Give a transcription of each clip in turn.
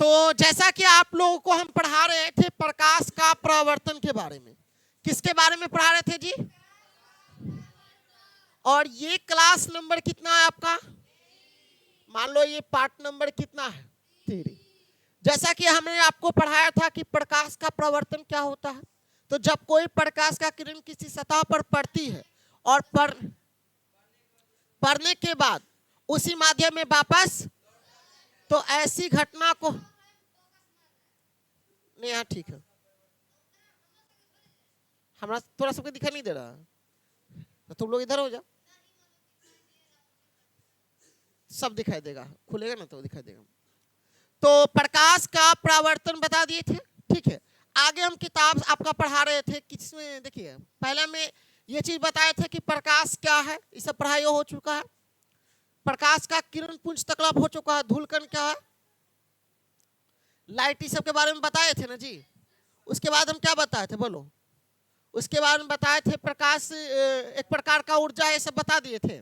तो जैसा कि आप लोगों को हम पढ़ा रहे थे प्रकाश का परावर्तन के बारे में, किसके बारे में पढ़ा रहे थे जी? और ये क्लास नंबर कितना है आपका? मान लो ये पार्ट नंबर कितना है? 3। जैसा कि हमने आपको पढ़ाया था कि प्रकाश का परावर्तन क्या होता है, तो जब कोई प्रकाश का किरण किसी सतह पर पड़ती है और पड़ने के बाद उसी माध्यम में वापस, तो ऐसी घटना को नहीं, यहाँ ठीक है, हमारा थोड़ा सबको दिखाई नहीं दे रहा, तो तुम लोग इधर हो जाओ, सब दिखाई देगा, खुलेगा ना तो दिखाई देगा। तो प्रकाश का परावर्तन बता दिए थे, ठीक है। आगे हम किताब आपका पढ़ा रहे थे, किसमें देखिए, पहले में ये चीज बताए थे कि प्रकाश क्या है, ये सब पढ़ाई हो चुका है। प्रकाश का किरण पुंज तकलाप हो चुका है, धूलकण क्या है, लाइट, इस सब के बारे में बताए थे ना जी। उसके बाद हम क्या बताए थे बोलो? उसके बाद में बताए थे प्रकाश एक प्रकार का ऊर्जा है, सब बता दिए थे।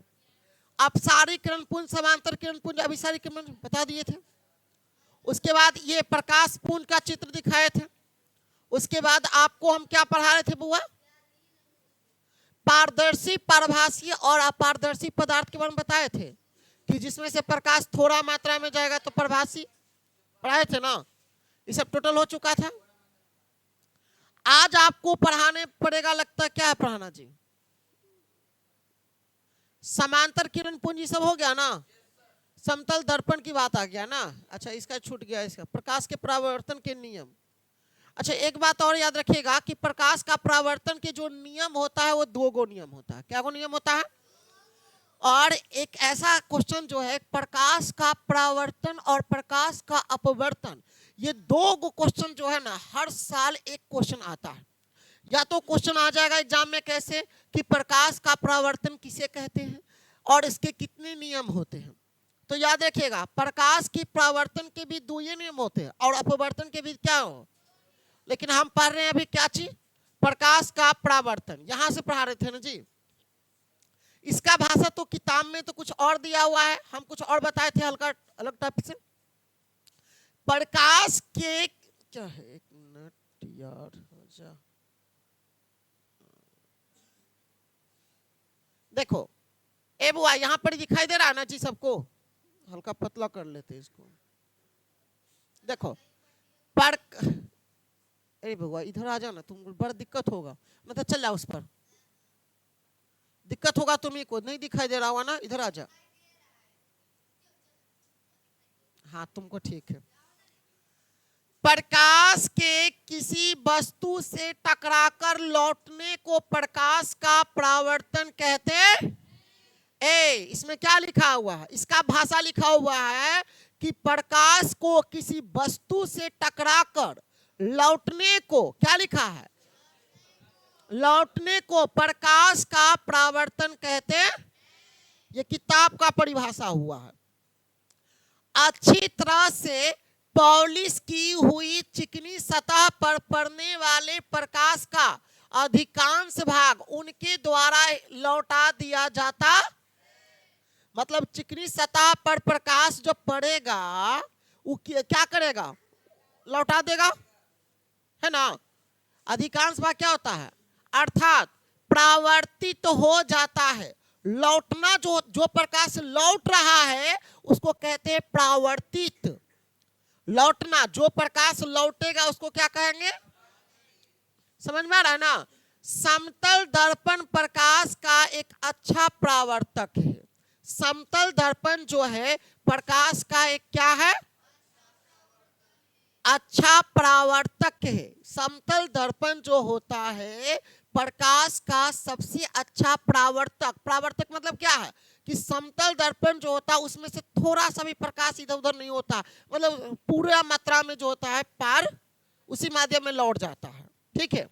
अपसारी किरण पुंज, समांतर किरण पुंज, अभिसारी किरण बता दिए थे। उसके बाद ये प्रकाश पुंज का चित्र दिखाए थे। उसके बाद आपको हम क्या पढ़ा रहे थे बुआ? पारदर्शी, पारभासी और अपारदर्शी पदार्थ के बारे में बताए थे कि जिसमें से प्रकाश थोड़ा मात्रा में जाएगा तो पारभासी, पढ़ाए थे ना। ये सब टोटल हो चुका था। आज आपको पढ़ाने पड़ेगा, लगता है क्या है पढ़ाना जी? समांतर किरण पुंज सब हो गया ना, समतल दर्पण की बात आ गया ना। अच्छा, इसका छूट गया, इसका प्रकाश के परावर्तन के नियम। अच्छा, एक बात और याद रखिएगा कि प्रकाश का परावर्तन के जो नियम होता है वो 2 गो नियम होता है। क्या गो नियम होता है? और एक ऐसा क्वेश्चन जो है प्रकाश का परावर्तन और प्रकाश का अपवर्तन, ये 2 गो क्वेश्चन जो है ना हर साल एक क्वेश्चन आता है। या तो क्वेश्चन आ जाएगा एग्जाम में कैसे कि प्रकाश का परावर्तन किसे कहते हैं और इसके कितने नियम होते हैं। तो याद रखिएगा प्रकाश की परावर्तन के भी 2 ही नियम होते हैं और अपवर्तन के भी क्या हो। लेकिन हम पढ़ रहे हैं अभी क्या चीज? प्रकाश का परावर्तन, यहां से पढ़ा रहे थे ना जी। इसका भाषा तो किताब में तो कुछ और दिया हुआ है, हम कुछ और बताए थे हल्का अलग टॉपिक से। प्रकाश के क्या है, एक मिनट यार, देखो ए बुआ यहां पर दिखाई दे रहा है ना जी सबको, हल्का पतला कर लेते इसको। देखो अरे भगवान इधर आ जाओ ना, तुम बड़ा दिक्कत होगा, मतलब चल जाओ उस पर, दिक्कत होगा तुम्ही को, नहीं दिखाई दे रहा हुआ ना, इधर आ जा। हाँ तुमको ठीक है। प्रकाश के किसी वस्तु से टकराकर लौटने को प्रकाश का परावर्तन कहते हैं। इसमें क्या लिखा हुआ है? इसका भाषा लिखा हुआ है कि प्रकाश को किसी वस्तु से टकराकर लौटने को, क्या लिखा है? लौटने को प्रकाश का परावर्तन कहते हैं। ये किताब का परिभाषा हुआ है। अच्छी तरह से पॉलिश की हुई चिकनी सतह पर पड़ने वाले प्रकाश का अधिकांश भाग उनके द्वारा लौटा दिया जाता। मतलब चिकनी सतह पर प्रकाश जो पड़ेगा वो क्या करेगा? लौटा देगा, है ना। अधिकांश भाग क्या होता है? अर्थात परावर्तित हो जाता है। लौटना, जो प्रकाश लौट रहा है उसको कहते हैं परावर्तित। लौटना, जो प्रकाश लौटेगा उसको क्या कहेंगे? समझ में आ रहा है ना। समतल दर्पण प्रकाश का एक अच्छा परावर्तक है। समतल दर्पण जो है प्रकाश का एक क्या है? अच्छा परावर्तक है। समतल दर्पण जो होता है प्रकाश का सबसे अच्छा परावर्तक। परावर्तक मतलब क्या है कि समतल दर्पण जो होता है उसमें से थोड़ा सा भी प्रकाश इधर उधर नहीं होता, मतलब पूरा मात्रा में जो होता है पार उसी माध्यम में लौट जाता है। ठीक है।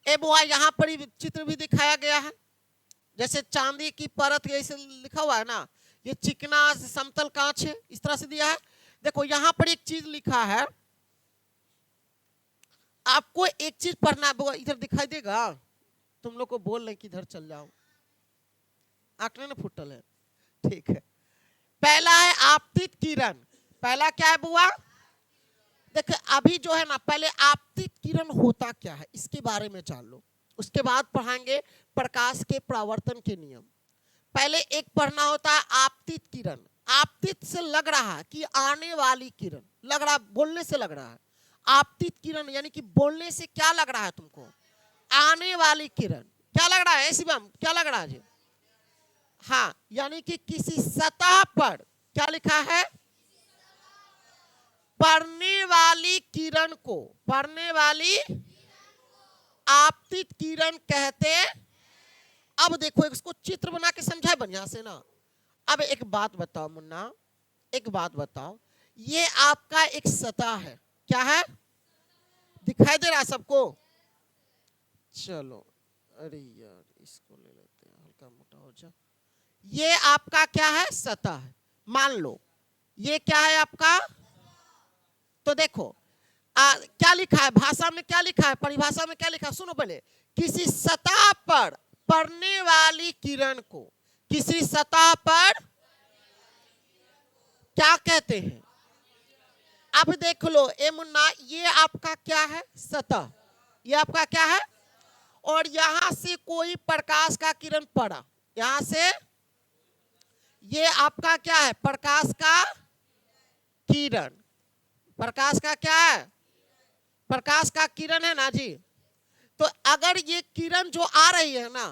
यहाँ पर चित्र भी दिखाया गया है, जैसे चांदी की परत ऐसे लिखा हुआ है ना, ये चिकना समतल कांच है, इस तरह से दिया है। देखो यहाँ पर एक चीज लिखा है, आपको एक चीज पढ़ना है, इधर दिखाई देगा, तुम लोग को बोल रहे कि इधर चल जाओ, आंकड़े ना फुटल है। ठीक है। पहला है आपतित किरण। पहला क्या है बुआ? देखिए अभी जो है ना, पहले आपतित किरण होता क्या है इसके बारे में जान लो, उसके बाद पढ़ाएंगे प्रकाश के परावर्तन के नियम। पहले एक पढ़ना होता है आपतित किरण। आपतित से लग रहा है कि आने वाली किरण, लग रहा, बोलने से लग रहा है। आपतित किरण यानी कि बोलने से क्या लग रहा है तुमको? आने वाली किरण। क्या लग रहा है शिवम, क्या लग रहा है जी? हाँ, यानी कि किसी सतह पर क्या लिखा है? पड़ने वाली किरण को, पड़ने वाली आपतित किरण कहते। अब देखो इसको चित्र बना के समझाए बढ़िया से ना। अब एक बात बताओ मुन्ना, एक बात बताओ, ये आपका एक सतह है, क्या है? दिखाई दे रहा है सबको? चलो, अरे यार इसको ले लेते हैं, हल्का मोटा हो जा। ये आपका क्या है? सतह है। मान लो ये क्या है आपका? तो देखो क्या लिखा है भाषा में, क्या लिखा है परिभाषा में, क्या लिखा है? सुनो पहले, किसी सतह पर पड़ने वाली किरण को, किसी सतह पर क्या कहते हैं? अब देख लो ए मुन्ना, ये आपका क्या है? सतह। ये आपका क्या है? और यहां से कोई प्रकाश का किरण पड़ा, यहां से, ये आपका क्या है? प्रकाश का किरण। प्रकाश का क्या है? प्रकाश का किरण है ना जी। तो अगर ये किरण जो आ रही है ना,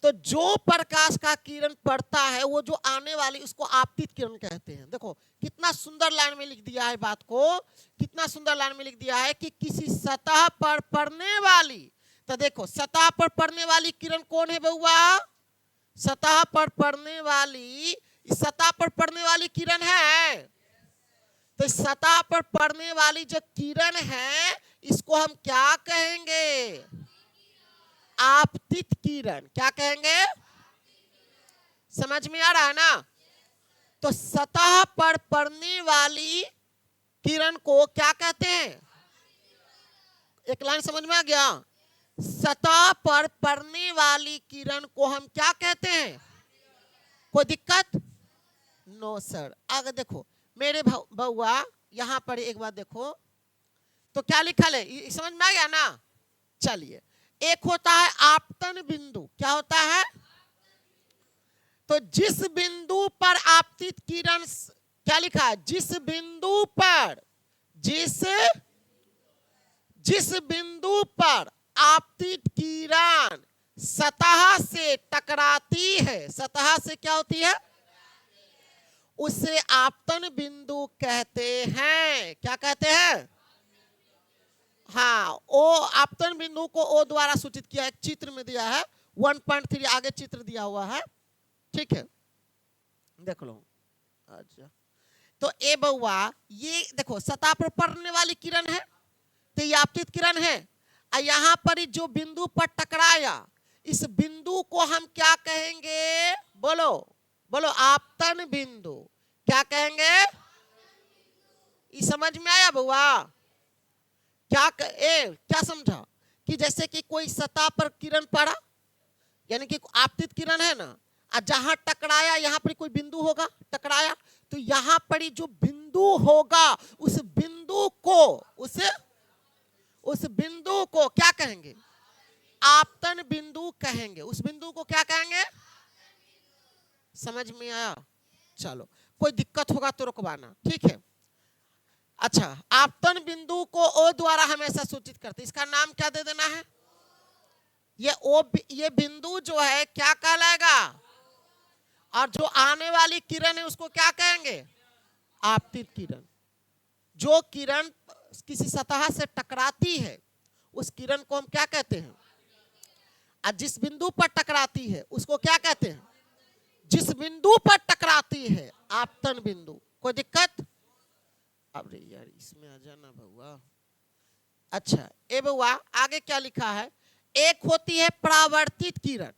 तो जो प्रकाश का किरण पड़ता है वो जो आने वाली, उसको आपतित किरण कहते हैं। देखो कितना सुंदर लाइन में लिख दिया है बात को, कितना सुंदर लाइन में लिख दिया है कि किसी सतह पर पड़ने वाली। तो देखो सतह पर पड़ने वाली किरण कौन है बउआ? सतह पर पड़ने वाली, सतह पर पड़ने वाली किरण है। तो सतह पर पड़ने वाली जो किरण है इसको हम क्या कहेंगे? आपतित किरण। क्या कहेंगे? समझ में आ रहा है ना? तो सतह पर पड़ने वाली किरण को क्या कहते हैं? एक लाइन समझ में आ गया? सतह पर पड़ने वाली किरण को हम क्या कहते हैं? कोई दिक्कत? No sir. आगे देखो मेरे बउआ, यहां पर एक बात देखो, तो क्या लिखा है समझ में आ गया ना? चलिए, एक होता है आपतन बिंदु। क्या होता है? तो जिस बिंदु पर आपतित किरण, क्या लिखा है? जिस बिंदु पर, जिस बिंदु पर आपतित किरण सतह से टकराती है, सतह से क्या होती है? उसे आपतन बिंदु कहते हैं। क्या कहते हैं? हाँ, ओ आपतन बिंदु को ओ द्वारा सूचित किया, एक चित्र में दिया है 1.3 आगे चित्र दिया हुआ है, ठीक है, देख लो। अच्छा, तो ए बउआ ये देखो सतह पर पड़ने वाली किरण है, तो ये आपतित किरण है। और यहाँ पर जो बिंदु पर टकराया, इस बिंदु को हम क्या कहेंगे? बोलो बोलो, आपतन बिंदु। क्या कहेंगे? ये समझ में आया बउआ? क्या समझा? कि जैसे कि कोई सतह पर किरण पड़ा, यानी कि आपतित किरण है ना, और जहां टकराया यहां पर कोई बिंदु होगा, टकराया, तो यहां पर जो बिंदु होगा उस बिंदु को क्या कहेंगे? आपतन बिंदु कहेंगे। उस बिंदु को क्या कहेंगे? समझ में आया? चलो, कोई दिक्कत होगा तो रुकवाना, ठीक है। अच्छा, आपतन बिंदु को ओ द्वारा हमेशा सूचित करते, इसका नाम क्या दे देना है? ये बिंदु जो है क्या कहलाएगा? और जो आने वाली किरण है उसको क्या कहेंगे? आपतित किरण। जो किरण किसी सतह से टकराती है उस किरण को हम क्या कहते हैं? और जिस बिंदु पर टकराती है उसको क्या कहते हैं? जिस बिंदु पर टकराती है, आपतन बिंदु। कोई दिक्कत? अरे यार इसमें आ जाना बउआ। अच्छा ए बउआ, आगे क्या लिखा है? एक होती है परावर्तित किरण।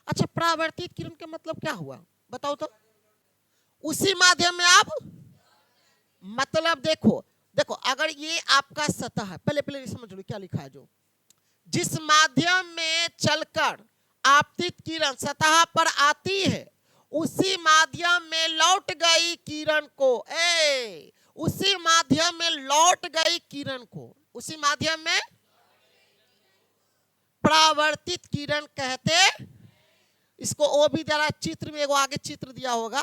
अच्छा, परावर्तित किरण का मतलब क्या हुआ बताओ तो? उसी माध्यम में आप, मतलब देखो देखो, अगर ये आपका सतह है, पहले समझ लो क्या लिखा है। जो जिस माध्यम में चलकर आपतित किरण सतह पर आती है, उसी माध्यम में लौट गई किरण को, उसी माध्यम में लौट गई किरण को, उसी माध्यम में परावर्तित किरण कहते। इसको वो भी जरा चित्र में, एगो आगे चित्र दिया होगा,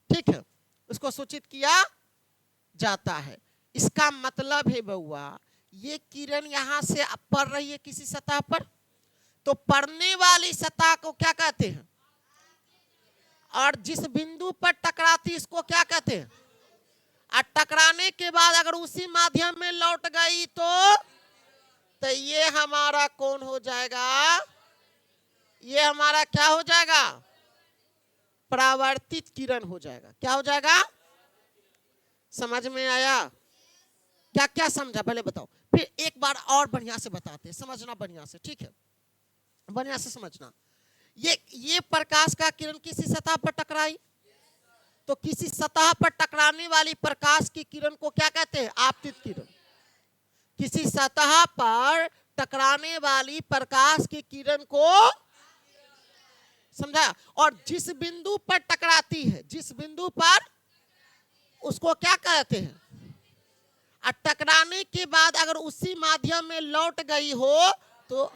ठीक है, उसको सूचित किया जाता है। इसका मतलब है बउआ, ये किरण यहां से पड़ रही है किसी सतह पर, तो पड़ने वाली सतह को क्या कहते हैं, और जिस बिंदु पर टकराती इसको क्या कहते हैं। और टकराने के बाद अगर उसी माध्यम में लौट गई तो ये हमारा कौन हो जाएगा, ये हमारा क्या हो जाएगा, परावर्तित किरण हो जाएगा। क्या हो जाएगा, समझ में आया, क्या क्या समझा पहले बताओ, फिर एक बार और बढ़िया से बताते हैं, समझना बढ़िया से, ठीक है, बढ़िया से समझना। ये प्रकाश का किरण किसी सतह पर टकराई, तो किसी सतह पर टकराने वाली प्रकाश की किरण को क्या कहते हैं, आपतित किरण। किसी सतह पर टकराने वाली प्रकाश की किरण को, समझा, और जिस बिंदु पर टकराती है, जिस बिंदु पर, उसको क्या कहते हैं, और टकराने के बाद अगर उसी माध्यम में लौट गई हो तो,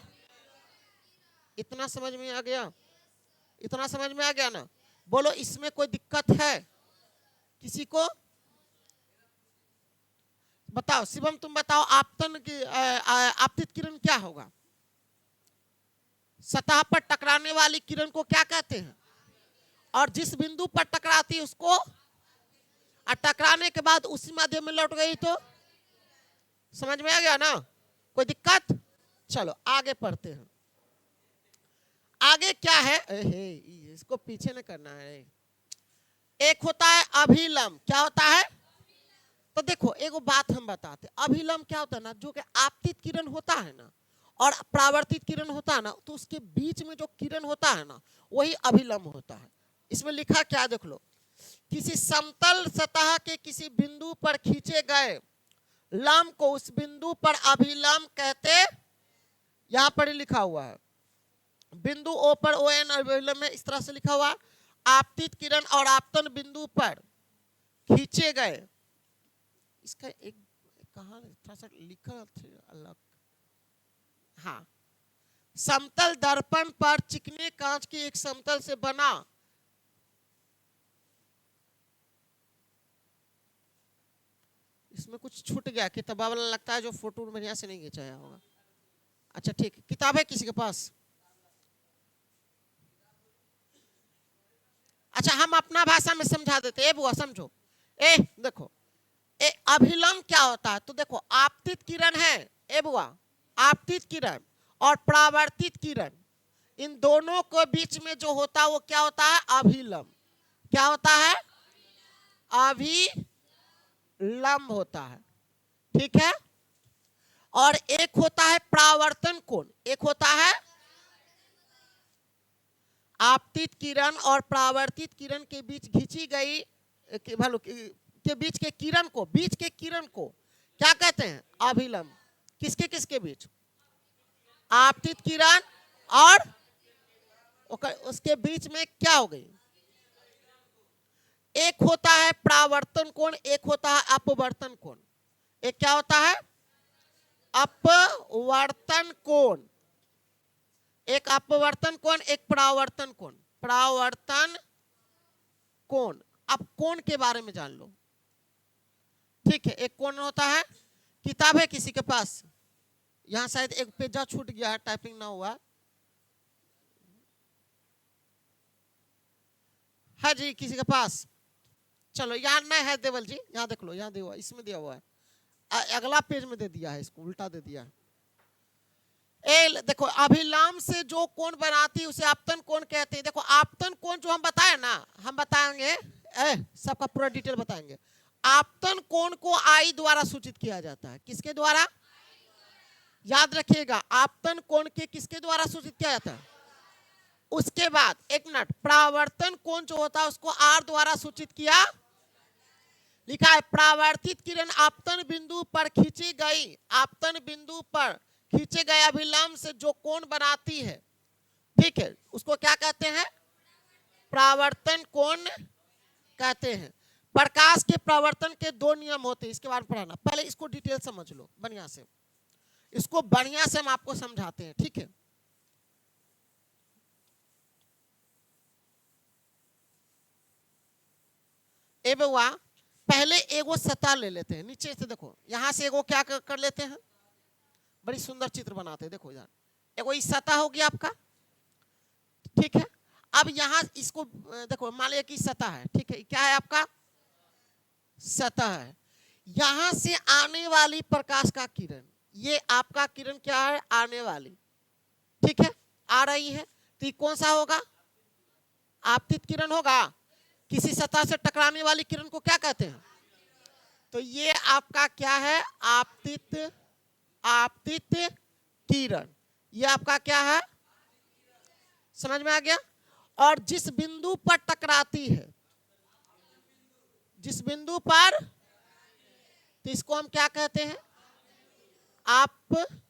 इतना समझ में आ गया, इतना समझ में आ गया ना। बोलो इसमें कोई दिक्कत है किसी को, बताओ शिवम, तुम बताओ आपतन की आपतित किरण क्या होगा, सतह पर टकराने वाली किरण को क्या कहते हैं, और जिस बिंदु पर टकराती उसको, और टकराने के बाद उसी माध्यम में लौट गई तो, समझ में आ गया ना, कोई दिक्कत। चलो आगे पढ़ते हैं। आगे क्या है, इसको पीछे न करना है। एक होता है अभिलंब, क्या होता है, तो देखो एगो बात हम बताते, अभिलंब क्या होता है ना, जो कि आपतित किरण होता है ना और परावर्तित किरण होता है ना, तो उसके बीच में जो किरण होता है ना वही अभिलंब होता है। इसमें लिखा क्या, देख लो, किसी समतल सतह के किसी बिंदु पर खींचे गए लंब को उस बिंदु पर अभिलंब कहते। यहां पर लिखा हुआ है बिंदु ओ पर ओ एन अभिलंब में, इस तरह से लिखा हुआ, आपतित किरण और आपतन बिंदु पर खींचे गए। इसका एक कहां थोड़ा सा लिखा अलग, हाँ, समतल दर्पण पर चिकने कांच की एक समतल से बना इसमें कुछ छूट गया, किताबा वाला लगता है जो फोटो बढ़िया से नहीं खिंचाया होगा। अच्छा ठीक, किताब है किसी के पास? अच्छा हम अपना भाषा में समझा देते, ए बुआ समझो, देखो अभिलंब क्या होता है, तो देखो आपतित किरण है, ए बुआ आपतित किरण और परावर्तित किरण, इन दोनों के बीच में जो होता है वो क्या होता है, अभिलंब। क्या होता है, अभिलंब होता है, ठीक है। और एक होता है परावर्तन कोण, एक होता है आपतित किरण और परावर्तित किरण के बीच खींची गई के बीच के किरण को, बीच के किरण को क्या कहते हैं, अभिलंब। किसके किसके बीच, आपतित किरण और उसके बीच में क्या हो गई, एक होता है परावर्तन कोण, एक होता है अपवर्तन कोण। एक क्या होता है, अपवर्तन कोण, एक अपवर्तन कोण, एक परावर्तन कोण। परावर्तन कोण, अब कोण के बारे में जान लो, ठीक है। एक कोण होता है, किताब है किसी के पास? यहां शायद एक पेजा छूट गया है, टाइपिंग ना हुआ है जी किसी के पास? चलो यहाँ नहीं है देवल जी, यहाँ देख लो, यहाँ दिया हुआ, इसमें दिया हुआ है, अगला पेज में दे दिया है, इसको उल्टा दे दिया है। देखो अभिलंब से जो कोण बनाती है उसे आपतन कोण कहते हैं। देखो आपतन कोण जो हम बताए ना, हम बताएंगे, सबका पूरा डिटेल बताएंगे। आपतन कोण को आई द्वारा सूचित किया जाता है। किसके द्वारा, याद रखिएगा, आपतन कोण के किसके द्वारा सूचित किया जाता है। उसके बाद एक मिनट, परावर्तन कोण जो होता है उसको आर द्वारा सूचित किया, लिखा है परावर्तित किरण आपतन बिंदु पर खींची गई, आपतन बिंदु पर खींचे गए अभिलंब से जो कोण बनाती है, ठीक है, उसको क्या कहते हैं, परावर्तन कोण कहते हैं। प्रकाश के प्रवर्तन के दो नियम होते हैं, इसके बारे में पढ़ाना। पहले इसको डिटेल समझ लो बढ़िया से, इसको बढ़िया से हम आपको समझाते हैं, ठीक है। ए बउआ, पहले एगो सतह ले लेते हैं, नीचे से देखो, यहां से एगो क्या कर लेते हैं, बड़ी सुंदर चित्र बनाते हैं। देखो यार, एगो इस सतह होगी आपका, ठीक है। अब यहां इसको देखो, मान लिया कि सतह है, ठीक है, क्या है आपका, सतह है। यहां से आने वाली प्रकाश का किरण, ये आपका किरण क्या है, आने वाली, ठीक है, आ रही है, तो ये कौन सा होगा, आपतित किरण होगा। किसी सतह से टकराने वाली किरण को क्या कहते हैं, तो ये आपका क्या है, आपतित किरण, ये आपका क्या है, समझ में आ गया। और जिस बिंदु पर टकराती है, जिस बिंदु पर, तो इसको हम क्या कहते हैं, आपतन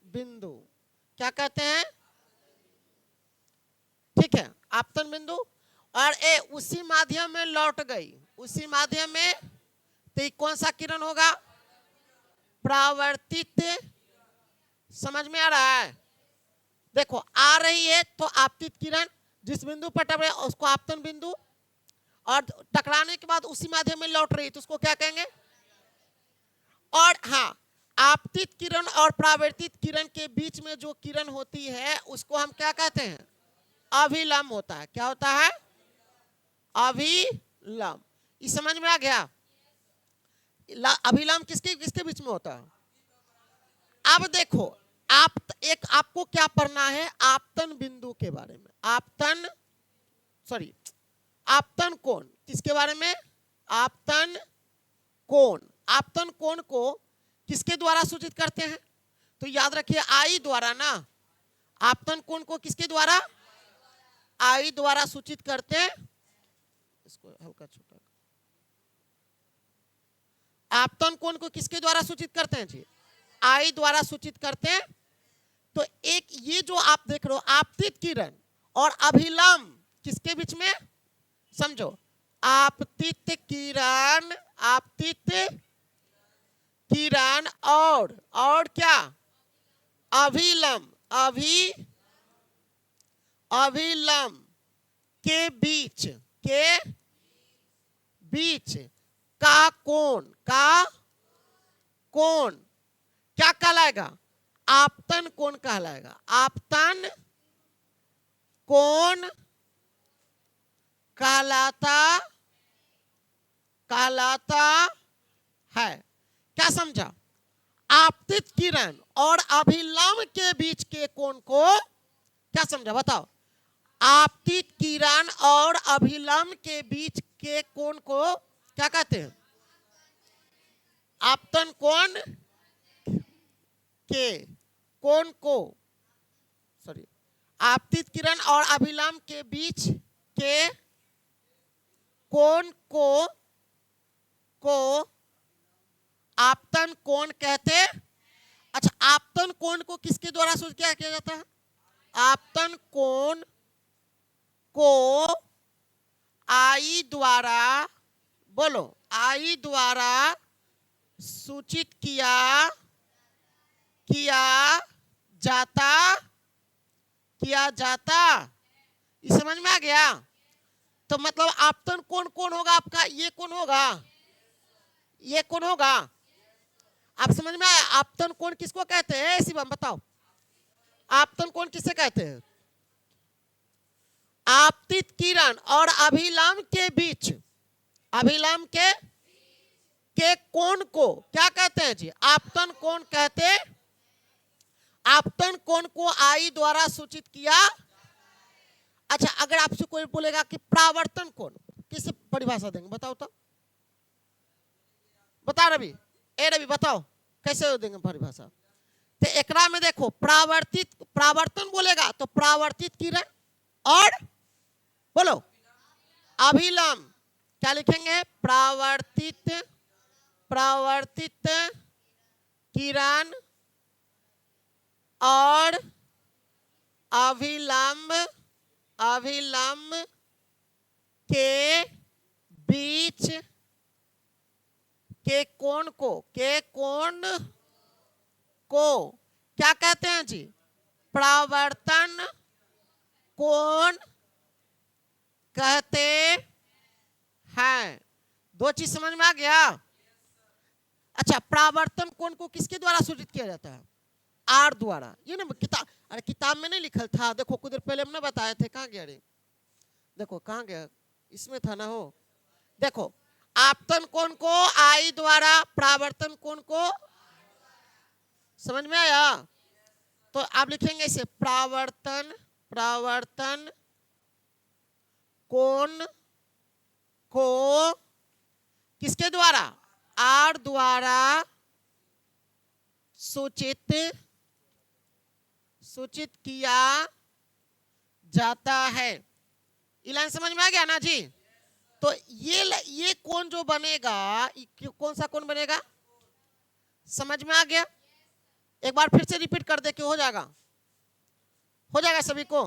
बिंदु, क्या कहते हैं, ठीक है, आपतन बिंदु। और ए उसी माध्यम में लौट गई, उसी माध्यम में, तो कौन सा किरण होगा, परावर्तित, समझ में आ रहा है। देखो आ रही है तो आपतित किरण, जिस बिंदु पर टकराए उसको आपतन बिंदु, और टकराने के बाद उसी माध्यम में लौट रही है तो उसको क्या कहेंगे। और हाँ, आपतित किरण और परावर्तित किरण के बीच में जो किरण होती है उसको हम क्या कहते हैं, अभिलंब होता है। क्या होता है, अभिलंब। इस समझ में आ गया, अभिलंब किसके किसके बीच में होता है। अब देखो, आप एक आपको क्या पढ़ना है, आपतन बिंदु के बारे में, आपतन कोण, किसके बारे में, आपतन कोण। आपतन कोण को किसके द्वारा सूचित करते हैं, तो याद रखिए आई द्वारा ना। आपतन कोण को किसके द्वारा, आई द्वारा सूचित करते हैं। इसको हल्का छोटा, आपतन कोण को किसके द्वारा सूचित करते हैं जी, आई द्वारा सूचित करते हैं। तो एक ये जो आप देख रहे हो आपतित किरण और अभिलंब किसके बीच में, समझो, आपतित किरण, आपतित किरण और क्या, अभिलंब, अभिलंब के बीच का कोण क्या कहलाएगा, आपतन कोण कहलाएगा। आपतन कोण कहलाता है। क्या समझा, आपतित किरण और अभिलंब के बीच के कोण को क्या समझा, बताओ। आपतित किरण और अभिलंब के बीच के कोण को क्या कहते हैं, आपतन कोण के कोण को, आपतित किरण और अभिलंब के बीच के कोण को आपतन कोण कहते। अच्छा, आपतन कोण को किसके द्वारा सूचित किया जाता है, आपतन कोण को आई द्वारा, बोलो, आई द्वारा सूचित किया जाता। ये समझ में आ गया। तो मतलब आपतन कोण कौन होगा आपका, ये कौन होगा, ये कौन होगा, आप समझ में आया। आपतन कोण किसको कहते हैं, शिवम बताओ, आपतन कोण किसे कहते हैं। आपतित किरण और अभिलंब के बीच, अभिलंब के कोण को क्या कहते हैं जी, आपतन कोण कहते हैं। आपतन कोण को आई द्वारा सूचित किया। अच्छा, अगर आपसे कोई बोलेगा कि परावर्तन कोण, किसे परिभाषा देंगे, बताओ तो, बता रवि, ए रवि बताओ कैसे देंगे परिभाषा। तो एकरा में देखो, परावर्तन बोलेगा तो परावर्तित किरण और बोलो अभिलंब, क्या लिखेंगे, परावर्तित किरण और अभिलंब के बीच के कोण को क्या कहते हैं जी? परावर्तन कोण कहते हैं। दो चीज समझ में आ गया? अच्छा, परावर्तन कोण को किसके द्वारा सूचित किया जाता है? आर द्वारा। ये ना किताब, अरे किताब में नहीं लिखल था, देखो कुछ देर पहले हमने बताए थे। कहाँ गया रे? देखो कहाँ गया, इसमें था ना। हो देखो, आपतन कोण को आई द्वारा, परावर्तन कोण को, समझ में आया? तो आप लिखेंगे इसे परावर्तन कोण को किसके द्वारा? आर द्वारा सूचित किया जाता है। ये लाइन समझ में आ गया ना जी? तो ये कोण जो बनेगा, कौन सा कोण बनेगा? समझ में आ गया? एक बार फिर से रिपीट कर दे कि हो जाएगा सभी को?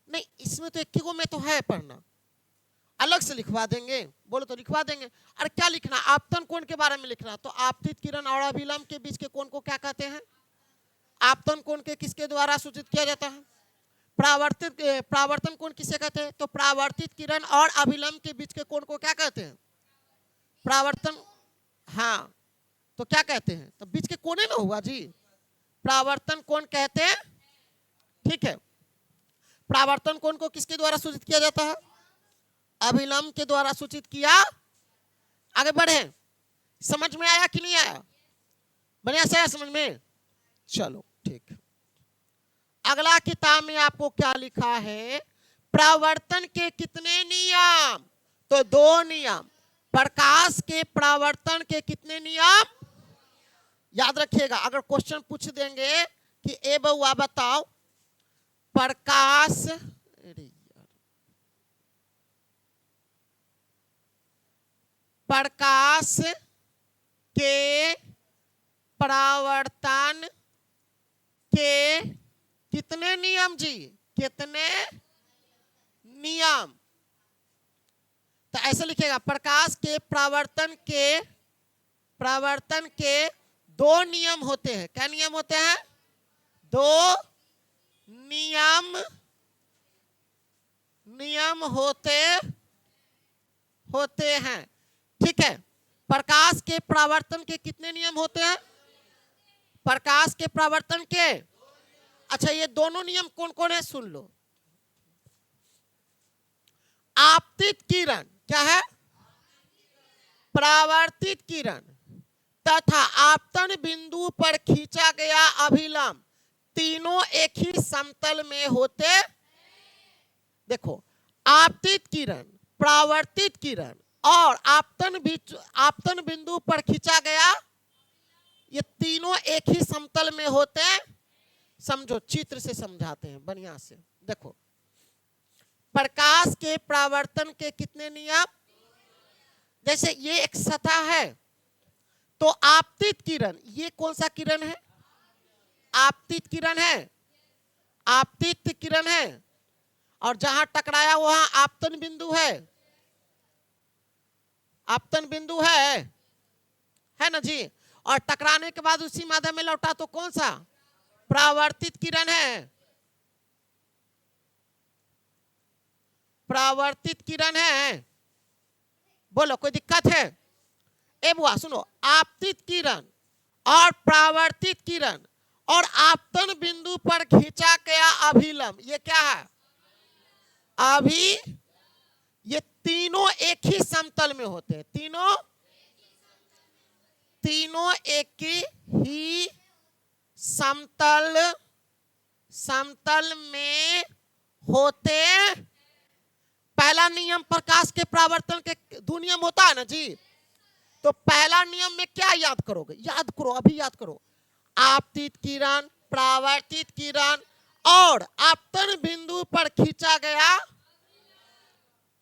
नहीं, इसमें तो एक में तो है पढ़ना, अलग से लिखवा देंगे। बोलो तो लिखवा देंगे। अरे क्या लिखना? आपतन कोण के बारे में लिखना। तो आपतित किरण और अभिलंब के बीच के कोण को क्या कहते हैं? आपतन कोण के किसके द्वारा सूचित किया जाता है? परावर्तन कोण किसे कहते हैं? तो परावर्तित किरण और अभिलंब के बीच के कोण को क्या कहते हैं? परावर्तन। हाँ, तो क्या कहते हैं? तो बीच के कोने में हुआ जी, परावर्तन कोण कहते हैं। ठीक है, परावर्तन कोण को किसके द्वारा सूचित किया जाता है? अभिलंब के द्वारा सूचित किया। आगे बढ़े, समझ में आया कि नहीं आया? बढ़िया से आया समझ में? चलो ठीक। अगला किताब में आपको क्या लिखा है? परावर्तन के कितने नियम? तो 2 नियम। प्रकाश के परावर्तन के कितने नियम? याद रखिएगा, अगर क्वेश्चन पूछ देंगे कि ए बउआ बताओ प्रकाश के परावर्तन के कितने नियम जी? कितने नियम? तो ऐसे लिखेगा, प्रकाश के परावर्तन के 2 नियम होते हैं। क्या नियम होते हैं? 2 नियम होते हैं। ठीक है, प्रकाश के परावर्तन के कितने नियम होते हैं? प्रकाश के परावर्तन के, अच्छा ये दोनों नियम कौन कौन है? सुन लो। आपतित किरण क्या है? परावर्तित किरण तथा आपतन बिंदु पर खींचा गया अभिलंब तीनों एक ही समतल में होते। देखो, आपतित किरण, परावर्तित किरण और आपतन बिंदु पर खींचा गया, ये तीनों एक ही समतल में होते हैं। समझो, चित्र से समझाते हैं बढ़िया से। देखो, प्रकाश के परावर्तन के कितने नियम? जैसे ये एक सतह है, तो आपतित किरण, ये कौन सा किरण है? आपतित किरण है। आपतित किरण है, और जहां टकराया वहां आपतन बिंदु है। आपतन बिंदु है ना जी? और टकराने के बाद उसी माध्यम में लौटा तो कौन सा? परावर्तित किरण है। परावर्तित किरण है। बोलो, कोई दिक्कत है? ए बुआ सुनो, आपतित किरण और परावर्तित किरण और आपतन बिंदु पर खींचा गया अभिलंब, ये क्या है? ये तीनों एक ही समतल में होते हैं। तीनों एक ही समतल में होते। पहला नियम प्रकाश के परावर्तन के 2 नियम होता है ना जी? तो पहला नियम में क्या याद करोगे? याद करो, अभी याद करो। आपतित किरण, परावर्तित किरण और आपतन बिंदु पर खींचा गया,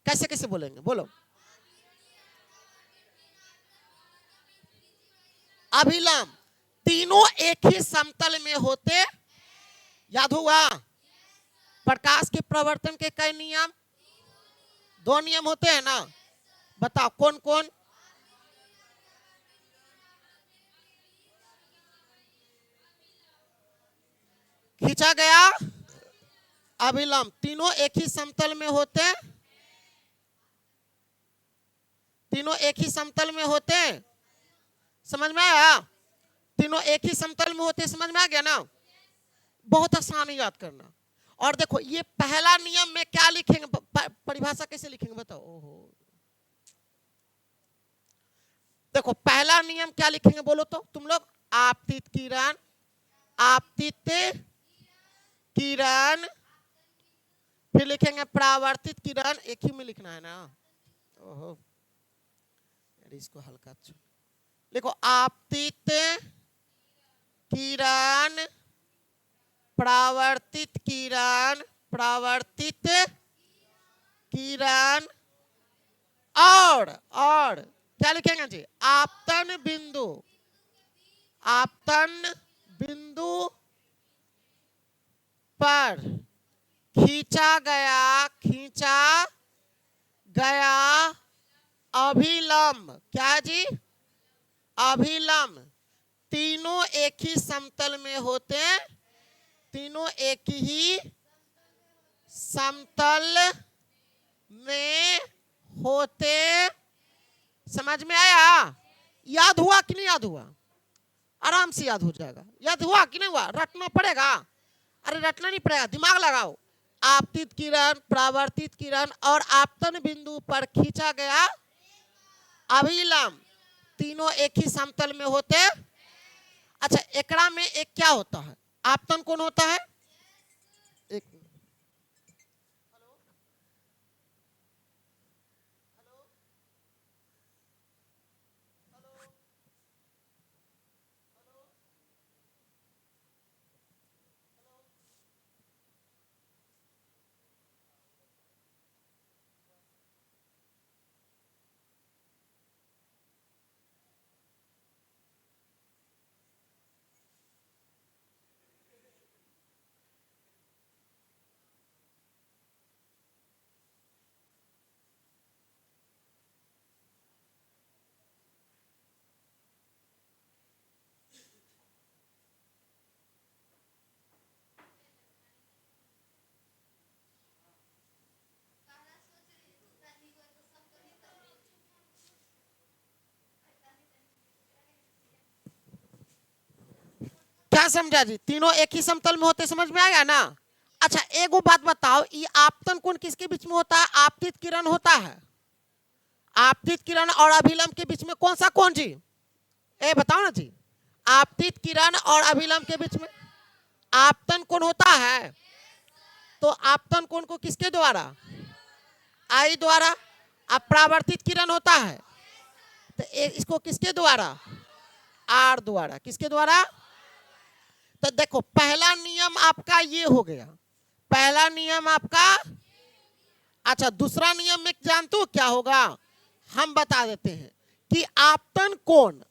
कैसे कैसे बोलेंगे? बोलो। अभिलंब तीनों एक ही समतल में होते। याद हुआ? प्रकाश के परावर्तन के कई नियम? दो नियम होते हैं ना, बताओ कौन कौन? खींचा गया, अभिलंब, तीनों एक ही समतल में होते, तीनों एक ही समतल में होते, समझ में आया? तीनों एक ही समतल में होते, समझ में आ गया ना? बहुत आसान है याद करना। और देखो ये पहला नियम में क्या लिखेंगे, परिभाषा कैसे लिखेंगे बताओ? ओहो, देखो पहला नियम क्या लिखेंगे बोलो तो तुम लोग? आपतित किरण, आपतित किरण, फिर लिखेंगे परावर्तित किरण, एक ही में लिखना है ना? ओहो, इसको हल्का लिखो, आपतित किरण, परावर्तित किरण, परावर्तित किरण, और क्या लिखेंगे जी? आपतन बिंदु, आपतन बिंदु पर खींचा गया अभिलंब, क्या जी? अभिलंब, तीनों एक ही समतल में होते, तीनों एक ही समतल में होते, समझ में आया? याद हुआ कि नहीं याद हुआ? आराम से याद हो जाएगा। याद हुआ कि नहीं हुआ? रटना पड़ेगा? अरे रटना नहीं पड़ेगा, दिमाग लगाओ। आपतित किरण, परावर्तित किरण और आपतन बिंदु पर खींचा गया अभिलंब, तीनों एक ही समतल में होते। अच्छा, एकड़ा में एक क्या होता है? आपतन कौन होता है? एक क्या समझा जी? तीनों एक ही समतल में होते, समझ में आया ना? अच्छा एगो बात बताओ, ये आपतन कोण किसके बीच में होता है? आपतित किरण होता है। आपतित किरण और अभिलंब के बीच में कौन सा कोण जी? ए बताओ ना जी। आपतित किरण और अभिलंब के बीच में आपतन कोण होता है। तो आपतन कोण को किसके द्वारा? आई द्वारा। अब परावर्तित किरण होता है तो इसको किसके द्वारा? आर द्वारा। किसके द्वारा? तो देखो पहला नियम आपका ये हो गया, पहला नियम आपका। अच्छा दूसरा नियम में जानते हो क्या होगा? हम बता देते हैं कि आपतन कोण,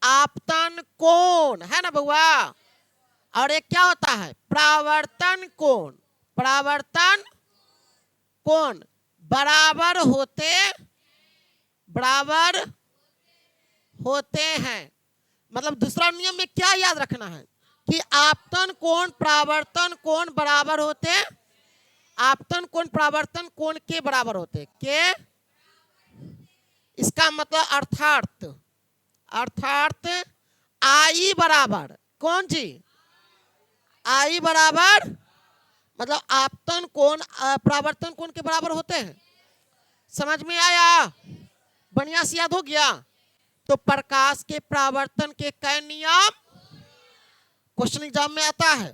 आपतन कोण है ना बउआ, और एक क्या होता है? परावर्तन कोण। परावर्तन कोण बराबर होते हैं। मतलब दूसरा नियम में क्या याद रखना है कि आपतन कोण परावर्तन कोण बराबर होते, आपतन कोण परावर्तन कोण के बराबर होते के। इसका मतलब अर्थात आई बराबर कौन जी? आई बराबर मतलब आपतन कोण परावर्तन कोण के बराबर होते हैं। समझ में आया? बढ़िया से याद हो गया? तो प्रकाश के परावर्तन के कई नियम क्वेश्चन एग्जाम में आता है,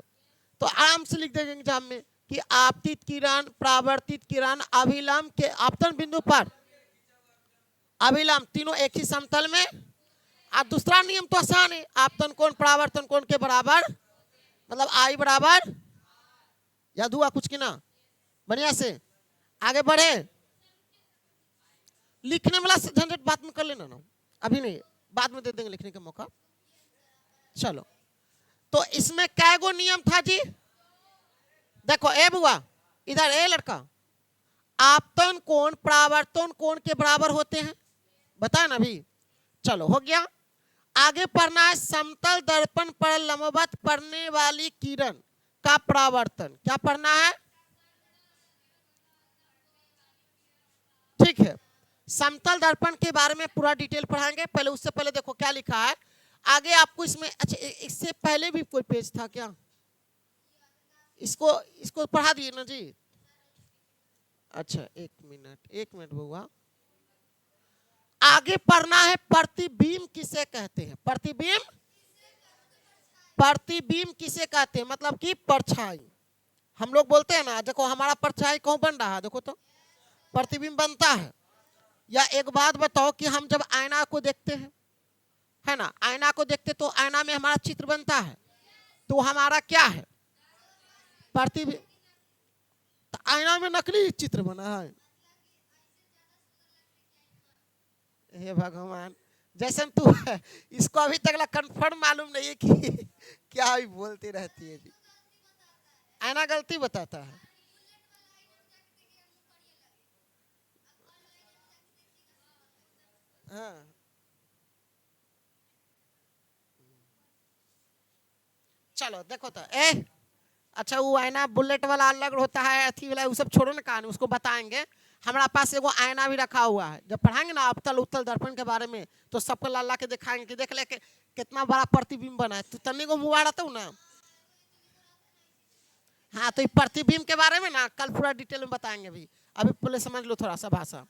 तो आराम से लिख देंगे एग्जाम में कि आपतित किरण, परावर्तित किरण, अभिलंब के आपतन बिंदु पर अभिलंब तीनों एक ही समतल में। और दूसरा नियम तो आसान है, आपतन कोण परावर्तन कोण के बराबर, मतलब आई बराबर। याद हुआ कुछ कि ना? बढ़िया से आगे बढ़े। लिखने वाला झंझट बाद में कर लेना ना, अभी नहीं, बाद में दे देंगे लिखने का मौका। चलो तो इसमें कै गो नियम था जी? देखो ए बुआ इधर, ए लड़का, आपतन कोण परावर्तन कोण के बराबर होते हैं, बताए ना अभी। चलो हो गया। आगे पढ़ना है समतल दर्पण पर लंबवत पड़ने वाली किरण का परावर्तन। क्या पढ़ना है? ठीक है, समतल दर्पण के बारे में पूरा डिटेल पढ़ाएंगे। पहले उससे पहले देखो क्या लिखा है आगे आपको इसमें। अच्छा, इससे पहले भी कोई पेज था क्या? इसको इसको पढ़ा दिए ना जी। अच्छा एक मिनट बउआ। आगे पढ़ना है प्रतिबिंब किसे कहते हैं। प्रतिबिंब, प्रतिबिंब किसे कहते हैं मतलब कि परछाई। हम लोग बोलते हैं ना, देखो हमारा परछाई कौन बन रहा है, देखो तो प्रतिबिंब बनता है। या एक बात बताओ कि हम जब आईना को देखते हैं, है ना, आईना को देखते तो आईना में हमारा चित्र बनता है, तो हमारा क्या है? प्रतिबिंब। तो आईना में नकली चित्र बना है। हे भगवान, जैसे तू इसको अभी तक कंफर्म मालूम नहीं है कि क्या भी बोलती रहती है जी। आईना गलती बताता है। हाँ चलो देखो तो अच्छा वो आईना बुलेट वाला अलग होता है, अथी वाला, वो सब छोड़ो ना कहानी, उसको बताएंगे। हमारा पास एगो आईना भी रखा हुआ है, जब पढ़ाएंगे ना अवतल उत्तल दर्पण के बारे में तो सबको ला ला के दिखाएंगे कि देख ले कि कितना बड़ा प्रतिबिंब बना है। तो तन्नी को मुँह रहता हूँ ना। हाँ तो प्रतिबिंब के बारे में ना कल पूरा डिटेल में बताएंगे। अभी अभी पहले समझ लो थोड़ा सा भाषा।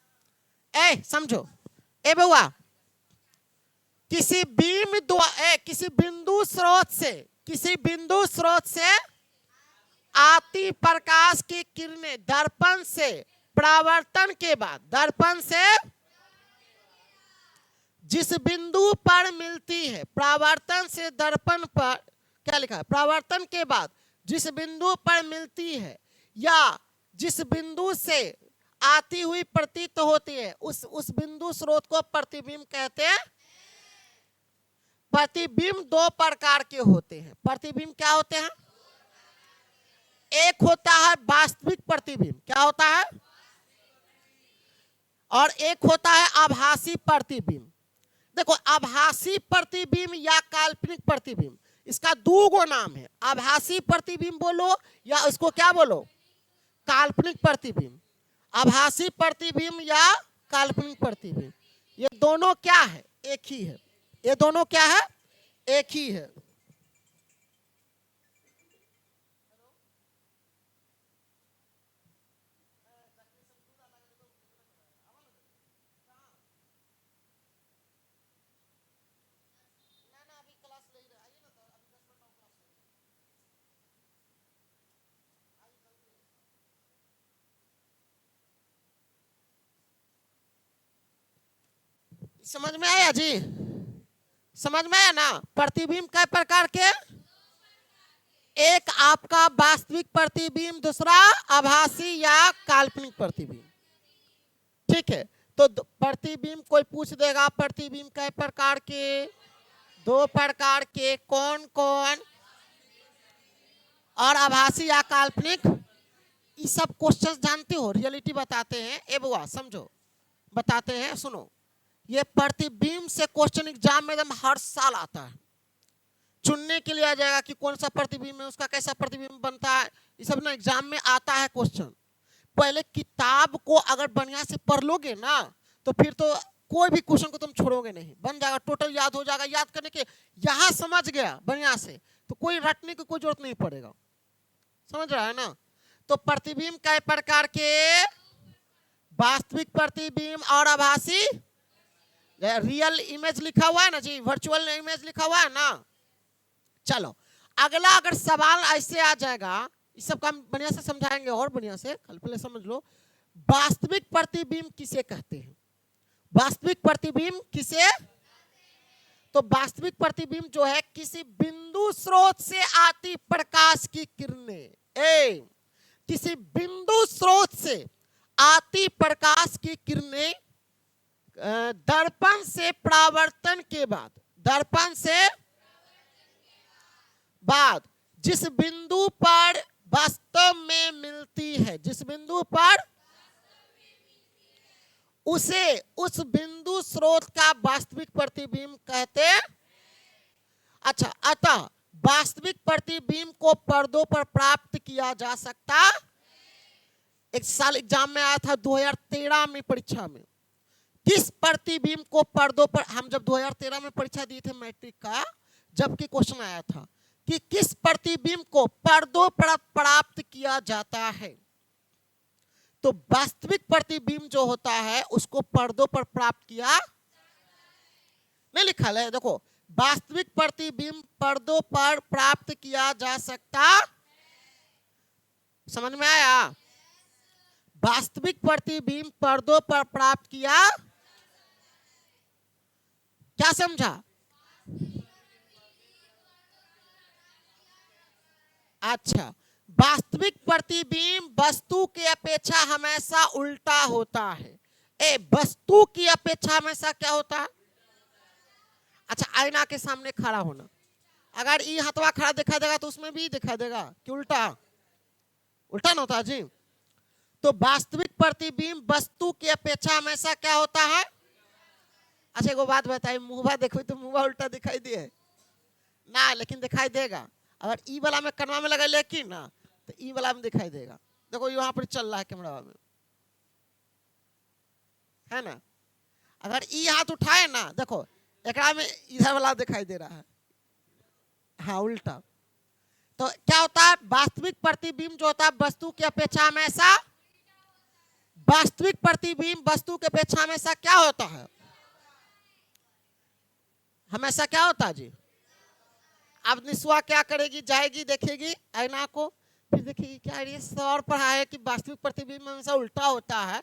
समझो ए बउआ, किसी बीम किसी बिंदु स्रोत से, किसी बिंदु स्रोत से आती प्रकाश की किरणें दर्पण से परावर्तन के बाद, दर्पण से जिस बिंदु पर मिलती है, परावर्तन से दर्पण पर, क्या लिखा है, परावर्तन के बाद जिस बिंदु पर मिलती है या जिस बिंदु से आती हुई प्रतीत होती है, उस बिंदु स्रोत को प्रतिबिंब कहते हैं। प्रतिबिंब दो प्रकार के होते हैं। प्रतिबिंब क्या होते हैं? एक होता है वास्तविक प्रतिबिंब, क्या होता है? और एक होता है आभासी प्रतिबिंब। देखो आभासी प्रतिबिंब या काल्पनिक प्रतिबिंब, इसका दो गो नाम है। आभासी प्रतिबिंब बोलो या इसको क्या बोलो, काल्पनिक प्रतिबिंब। आभासी प्रतिबिंब या काल्पनिक प्रतिबिंब, ये दोनों क्या है? एक ही है। ये दोनों क्या है? एक ही है। समझ में आया जी? समझ में आया ना? प्रतिबिंब कई प्रकार के, एक आपका वास्तविक प्रतिबिंब, दूसरा आभासी या काल्पनिक प्रतिबिंब। ठीक है, तो प्रतिबिंब कोई पूछ देगा प्रतिबिंब कई प्रकार के, दो प्रकार के, कौन कौन, और आभासी या काल्पनिक, ये सब क्वेश्चंस जानते हो, रियलिटी बताते हैं। ए बुआ समझो, बताते हैं, सुनो। ये प्रतिबिंब से क्वेश्चन एग्जाम में एकदम हर साल आता है। चुनने के लिए आ जाएगा कि कौन सा प्रतिबिंब है, उसका कैसा प्रतिबिंब बनता है, ये सब ना एग्जाम में आता है क्वेश्चन। पहले किताब को अगर बढ़िया से पढ़ लोगे ना तो फिर तो कोई भी क्वेश्चन को तुम छोड़ोगे नहीं, बन जाएगा, टोटल याद हो जाएगा। याद करने के यहाँ समझ गया बढ़िया से तो कोई रटने की कोई जरूरत नहीं पड़ेगा। समझ रहा है ना? तो प्रतिबिंब कई प्रकार के, वास्तविक प्रतिबिंब और आभासी। रियल इमेज लिखा हुआ है ना जी, वर्चुअल इमेज लिखा हुआ है ना। चलो अगला अगर सवाल ऐसे आ जाएगा, इस सब काम बढ़िया से समझाएंगे और बढ़िया से, कल पहले समझ लो। वास्तविक प्रतिबिंब किसे कहते हैं? वास्तविक प्रतिबिंब किसे? तो वास्तविक प्रतिबिंब जो है किसी बिंदु स्रोत से आती प्रकाश की किरणें, किसी बिंदु स्रोत से आती प्रकाश की किरणें दर्पण से परावर्तन के बाद, दर्पण से बाद जिस बिंदु पर वास्तव में मिलती है, जिस बिंदु पर उसे उस बिंदु स्रोत का वास्तविक प्रतिबिंब कहते। अच्छा, अतः वास्तविक प्रतिबिंब को पर्दों पर प्राप्त किया जा सकता। एक साल एग्जाम में आया था 2013 में परीक्षा में, किस प्रतिबिंब को पर्दों पर, हम जब 2013 में परीक्षा दिए थे मैट्रिक का, जबकि क्वेश्चन आया था कि किस प्रतिबिंब को पर्दों पर प्राप्त किया जाता है। तो वास्तविक प्रतिबिंब जो होता है उसको पर्दों पर प्राप्त किया नहीं, लिखा है देखो, वास्तविक प्रतिबिंब पर्दों पर प्राप्त किया जा सकता। समझ में आया? वास्तविक प्रतिबिंब पर्दों पर प्राप्त किया, क्या समझा? अच्छा, वास्तविक प्रतिबिंब वस्तु की अपेक्षा हमेशा उल्टा होता है। वस्तु की अपेक्षा हमेशा क्या होता है? अच्छा, आईना के सामने खड़ा होना, अगर ये हथवा खड़ा दिखा देगा तो उसमें भी दिखा देगा कि उल्टा, उल्टा ना होता जी। तो वास्तविक प्रतिबिंब वस्तु की अपेक्षा हमेशा क्या होता है? अच्छा, एगो बात बताइए, मुंहवा देखो तो मुंहवा उल्टा दिखाई दे ना, लेकिन दिखाई देगा। अगर ई वाला में कनवा में लगा लेकिन ना, तो ई वाला में दिखाई देगा। देखो यहाँ पर चल रहा है कैमरा में, है ना? अगर ई हाथ उठाए ना, देखो एकरा में इधर वाला दिखाई दे रहा है, हाँ उल्टा। तो क्या होता है? वास्तविक प्रतिबिंब जो होता है वस्तु की अपेक्षा हमेशा, वास्तविक प्रतिबिंब वस्तु की अपेक्षा हमेशा क्या होता है? हमेशा क्या होता है जी? अब निस्वा क्या करेगी, जाएगी देखेगी आईना को, फिर देखेगी क्या ये सर पढ़ा है कि वास्तविक प्रतिबिंब हमेशा उल्टा होता है।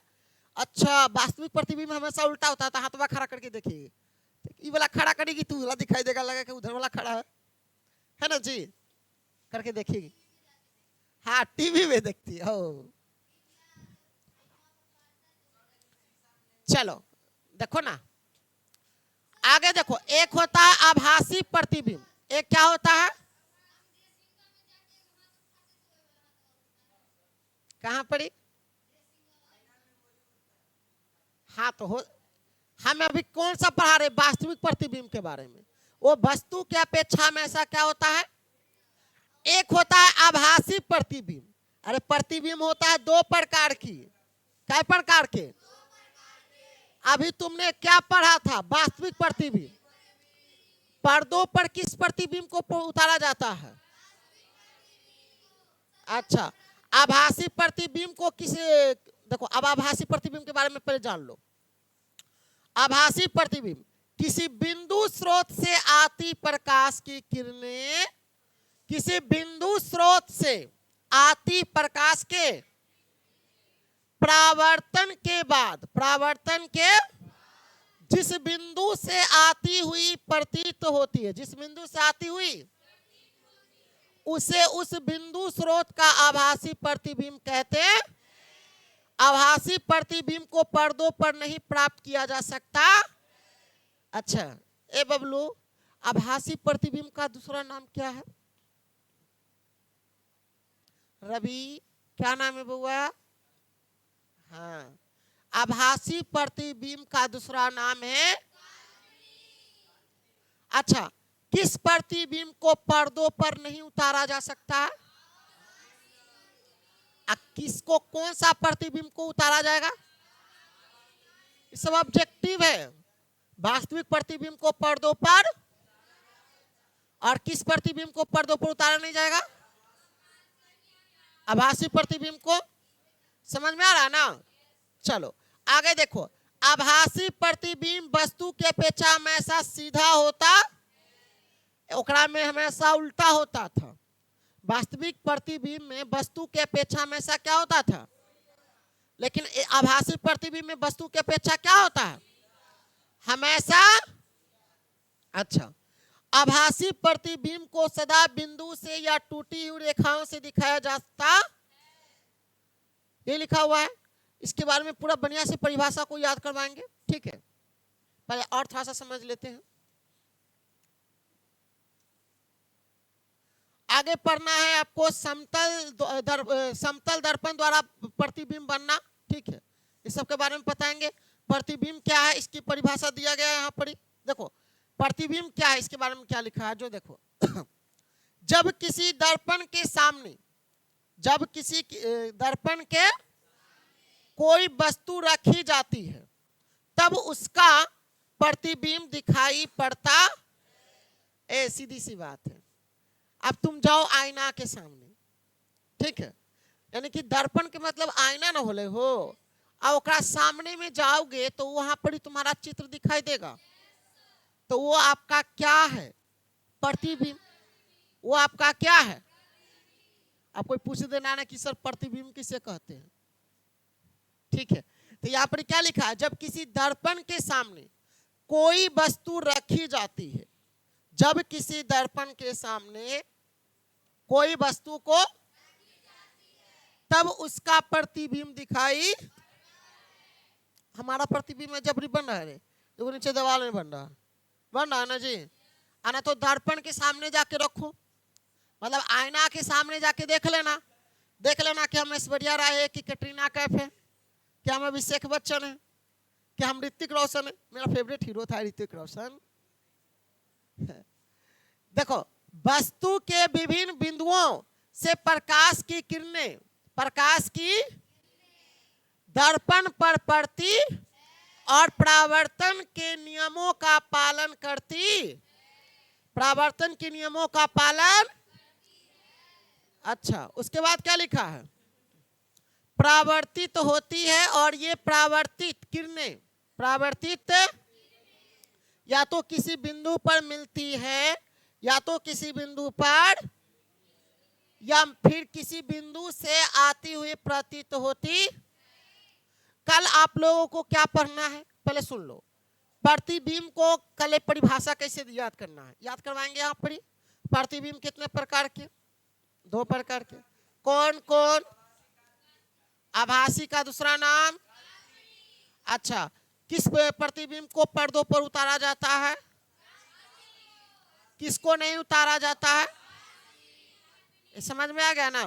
अच्छा, वास्तविक प्रतिबिंब हमेशा उल्टा होता है, तो हाथवा खड़ा करके देखेगी, ये वाला खड़ा करेगी तो वाला दिखाई देगा, लगा कि उधर वाला खड़ा है ना जी, करके देखेगी। हाँ, टीवी में देखती है। चलो देखो ना, आगे देखो, एक होता है आभासी प्रतिबिंब, एक क्या होता है? कहां पड़ी? हाँ तो हो, हम अभी कौन सा पढ़ा रहे? वास्तविक प्रतिबिंब के बारे में। वो वस्तु की अपेक्षा में ऐसा क्या होता है? एक होता है आभासी प्रतिबिंब। अरे प्रतिबिंब होता है दो प्रकार की, क्या प्रकार के? अभी तुमने क्या पढ़ा था? वास्तविक प्रतिबिंब। पर्दों पर किस प्रतिबिंब को उतारा जाता है? अच्छा, आभासी प्रतिबिंब को किसे, देखो अब आभासी प्रतिबिंब के बारे में पहले जान लो। आभासी प्रतिबिंब किसी बिंदु स्रोत से आती प्रकाश की किरणें, किसी बिंदु स्रोत से आती प्रकाश के परावर्तन के बाद, परावर्तन के जिस बिंदु से आती हुई प्रतीत होती है, जिस बिंदु से आती हुई, उसे उस बिंदु स्रोत का आभासी प्रतिबिंब कहते हैं। आभासी प्रतिबिंब को पर्दों पर नहीं प्राप्त किया जा सकता। अच्छा, ए बबलू, आभासी प्रतिबिंब का दूसरा नाम क्या है? रवि, क्या नाम है बुआ? हाँ, आभासी प्रतिबिंब का दूसरा नाम है। अच्छा, किस प्रतिबिंब को पर्दों पर नहीं उतारा जा सकता? किसको, कौन सा प्रतिबिंब को उतारा जाएगा? सब ऑब्जेक्टिव है। वास्तविक प्रतिबिंब को पर्दों पर, और किस प्रतिबिंब को पर्दों पर उतारा नहीं जाएगा? आभासी प्रतिबिंब को। समझ में आ रहा है ना? चलो आगे देखो, आभासी प्रतिबिंब वस्तु के अपेक्षा हमेशा सीधा होता, ओकरा में हमेशा उल्टा होता था। वास्तविक प्रतिबिंब में वस्तु के अपेक्षा हमेशा क्या होता था? लेकिन आभासी प्रतिबिंब में वस्तु के अपेक्षा क्या होता है? हमेशा। अच्छा, आभासी प्रतिबिंब को सदा बिंदु से या टूटी हुई रेखाओं से दिखाया जाता, ये लिखा हुआ है। इसके बारे में पूरा बढ़िया से परिभाषा को याद करवाएंगे, ठीक है? पहले और थोड़ा सा समझ लेते हैं। आगे पढ़ना है आपको समतल दर्पण द्वारा प्रतिबिंब बनना, ठीक है? इस सब के बारे में बताएंगे। प्रतिबिंब क्या है इसकी परिभाषा दिया गया है यहाँ पर ही। देखो प्रतिबिंब क्या है इसके बारे में क्या लिखा है, जो देखो जब किसी दर्पण के सामने, जब किसी दर्पण के कोई वस्तु रखी जाती है तब उसका प्रतिबिंब दिखाई पड़ता। सीधी सी बात है। अब तुम जाओ आईना के सामने, ठीक है, यानी कि दर्पण के मतलब आईना ना होले हो, और ओकरा सामने में जाओगे तो वहां पर ही तुम्हारा चित्र दिखाई देगा। तो वो आपका क्या है, प्रतिबिंब। वो आपका क्या है। आप कोई पूछ देना ना कि सर प्रतिबिंब किसे कहते हैं, ठीक है। तो यहाँ पर क्या लिखा है, जब किसी दर्पण के सामने कोई वस्तु रखी जाती है, जब किसी दर्पण के सामने कोई वस्तु को, तब उसका प्रतिबिंब दिखाई। हमारा प्रतिबिंब जबरी बन रहा है, देखो नीचे दीवार में बन रहा है ना जी। आना तो दर्पण के सामने जाके रखो, मतलब आईना के सामने जाके देख लेना कि हम ऐश्वर्या राय है कि कैटरीना कैफ है, क्या हम अभिषेक बच्चन है, क्या हम ऋतिक रोशन है। मेरा फेवरेट हीरो था ऋतिक रोशन। देखो वस्तु के विभिन्न बिंदुओं से प्रकाश की किरणें, प्रकाश की दर्पण पर पड़ती और परावर्तन के नियमों का पालन करती। परावर्तन के नियमों का पालन। अच्छा, उसके बाद क्या लिखा है, परावर्तित होती है। और ये परावर्तित किरणें, परावर्तित या तो किसी बिंदु पर मिलती है, या तो किसी बिंदु पर, या फिर किसी बिंदु से आती हुई प्रतीत होती। कल आप लोगों को क्या पढ़ना है, पहले सुन लो। प्रतिबिंब को कल परिभाषा कैसे याद करना है, याद करवाएंगे यहाँ पर। प्रतिबिंब कितने प्रकार के, 2 प्रकार के। कौन कौन। आभासी का दूसरा नाम। अच्छा, किस प्रतिबिंब को पर्दों पर उतारा जाता है, किसको नहीं उतारा जाता है, समझ में आ गया ना।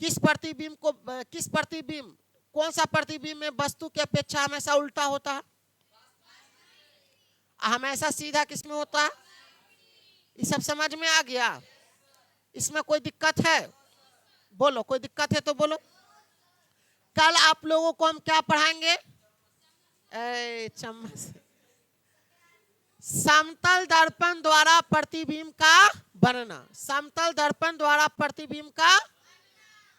किस प्रतिबिंब को, किस प्रतिबिंब, कौन सा प्रतिबिंब में वस्तु की अपेक्षा हमेशा उल्टा होता है, हमेशा सीधा किसमें होता है। ये सब समझ में आ गया। इसमें कोई दिक्कत है, बोलो कोई दिक्कत है तो बोलो। कल आप लोगों को हम क्या पढ़ाएंगे, चम्मच। समतल दर्पण द्वारा प्रतिबिंब का बनना। समतल दर्पण द्वारा प्रतिबिंब का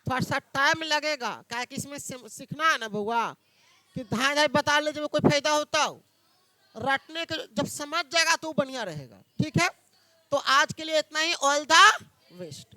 थोड़ा सा टाइम लगेगा, क्या कि इसमें सीखना है ना बउआ, कि धाय धाय बता ले जब कोई फायदा होता हो। रटने के जब समझ जाएगा तो बढ़िया रहेगा, ठीक है। तो आज के लिए इतना ही। All the best.